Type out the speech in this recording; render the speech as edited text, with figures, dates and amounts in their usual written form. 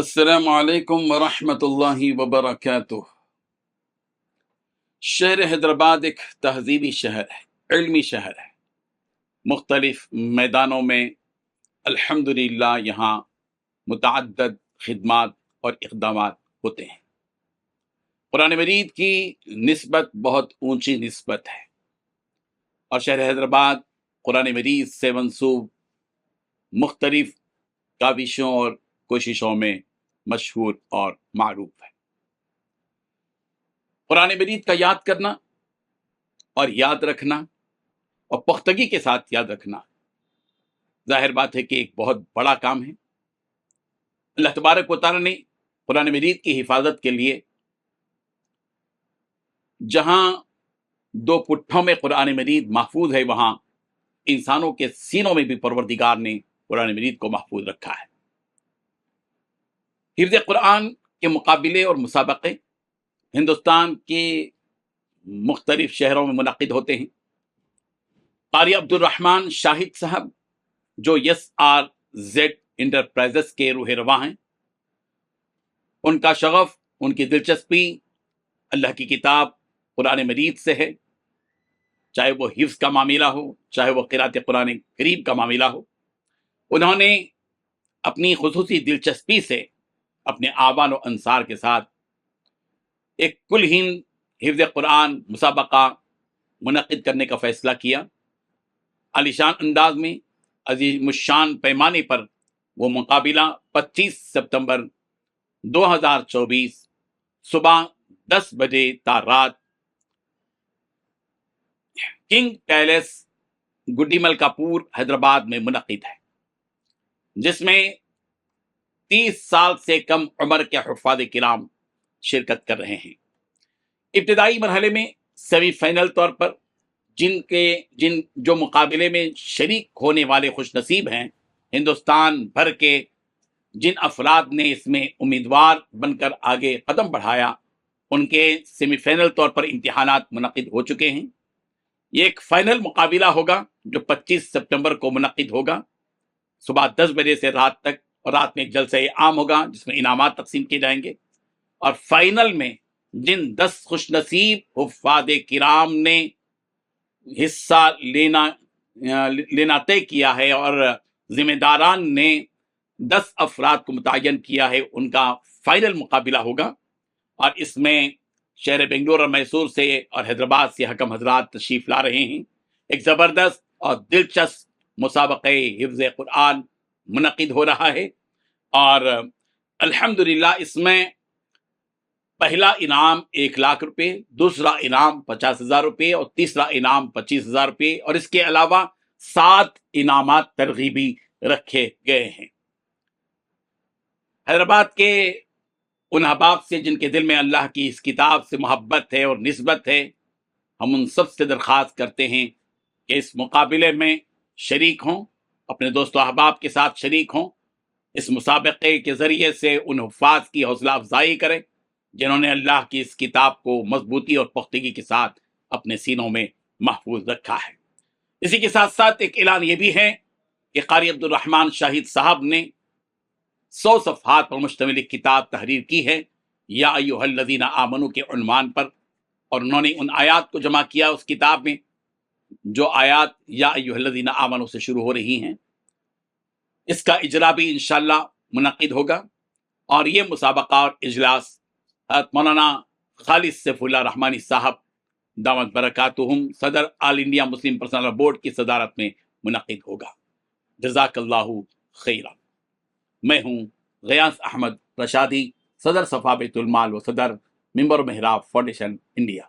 السلام علیکم ورحمۃ اللہ وبرکاتہ۔ شہر حیدرآباد ایک تہذیبی شہر ہے، علمی شہر ہے۔ مختلف میدانوں میں الحمدللہ یہاں متعدد خدمات اور اقدامات ہوتے ہیں۔ قرآن مجید کی نسبت بہت اونچی نسبت ہے، اور شہر حیدرآباد قرآن مجید سے منسوب مختلف کاوشوں اور کوششوں میں مشہور اور معروف ہے۔ قرآن مجید کا یاد کرنا اور یاد رکھنا اور پختگی کے ساتھ یاد رکھنا ظاہر بات ہے کہ ایک بہت بڑا کام ہے۔ اللہ تبارک و تعالیٰ نے قرآن مجید کی حفاظت کے لیے جہاں دو پٹھوں میں قرآن مجید محفوظ ہے، وہاں انسانوں کے سینوں میں بھی پروردگار نے قرآن مجید کو محفوظ رکھا ہے۔ حفظ قرآن کے مقابلے اور مسابقے ہندوستان کے مختلف شہروں میں منعقد ہوتے ہیں۔ قاری عبد الرحمن شاہد صاحب جو SRZ انٹرپرائزز کے روح رواں ہیں، ان کا شغف، ان کی دلچسپی اللہ کی کتاب قرآن مجید سے ہے، چاہے وہ حفظ کا معاملہ ہو، چاہے وہ قرأت قرآن کریم کا معاملہ ہو۔ انہوں نے اپنی خصوصی دلچسپی سے اپنے آبان و انصار کے ساتھ ایک کل ہند حفظ قرآن مسابقہ منعقد کرنے کا فیصلہ کیا۔ عالیشان انداز میں، عظیم الشان پیمانے پر وہ مقابلہ 25 ستمبر 2024 صبح 10 بجے تا رات کنگ پیلیس گڈی ملکاپور حیدرآباد میں منعقد ہے، جس میں 30 سال سے کم عمر کے حفاظ کرام شرکت کر رہے ہیں۔ ابتدائی مرحلے میں سیمی فائنل طور پر جو مقابلے میں شریک ہونے والے خوش نصیب ہیں، ہندوستان بھر کے جن افراد نے اس میں امیدوار بن کر آگے قدم بڑھایا، ان کے سیمی فائنل طور پر امتحانات منعقد ہو چکے ہیں۔ یہ ایک فائنل مقابلہ ہوگا جو 25 ستمبر کو منعقد ہوگا، صبح 10 بجے سے رات تک، اور رات میں ایک جلسہ عام ہوگا جس میں انعامات تقسیم کیے جائیں گے۔ اور فائنل میں جن 10 خوش نصیب حفاظ کرام نے حصہ لینا طے کیا ہے، اور ذمہ داران نے 10 افراد کو متعین کیا ہے، ان کا فائنل مقابلہ ہوگا۔ اور اس میں شہر بنگلور اور میسور سے اور حیدرآباد سے حکم حضرات تشریف لا رہے ہیں۔ ایک زبردست اور دلچسپ مسابقہ حفظ قرآن منعقد ہو رہا ہے، اور الحمدللہ اس میں پہلا انعام 1 لاکھ روپے، دوسرا انعام 50,000 روپے، اور تیسرا انعام 25,000 روپے، اور اس کے علاوہ 7 انعامات ترغیبی رکھے گئے ہیں۔ حیدرآباد کے ان احباب سے جن کے دل میں اللہ کی اس کتاب سے محبت ہے اور نسبت ہے، ہم ان سب سے درخواست کرتے ہیں کہ اس مقابلے میں شریک ہوں، اپنے دوست و احباب کے ساتھ شریک ہوں، اس مسابقے کے ذریعے سے ان حفاظ کی حوصلہ افزائی کریں جنہوں نے اللہ کی اس کتاب کو مضبوطی اور پختگی کے ساتھ اپنے سینوں میں محفوظ رکھا ہے۔ اسی کے ساتھ ساتھ ایک اعلان یہ بھی ہے کہ قاری عبد الرحمن شاہد صاحب نے 100 صفحات پر مشتمل ایک کتاب تحریر کی ہے، یا ایھا الذین آمنوا کے عنوان پر، اور انہوں نے ان آیات کو جمع کیا اس کتاب میں جو آیات یا ایھا الذین آمنوا سے شروع ہو رہی ہیں۔ اس کا اجرا بھی انشاءاللہ منعقد ہوگا، اور یہ مسابقہ اور اجلاس مولانا خالد سیف اللہ رحمانی صاحب دامت برکاتہم صدر آل انڈیا مسلم پرسنل بورڈ کی صدارت میں منعقد ہوگا۔ جزاک اللہ خیرا۔ میں ہوں غیاث احمد رشادی، صدر صفا بیت المال و صدر منبر محراب فاؤنڈیشن انڈیا۔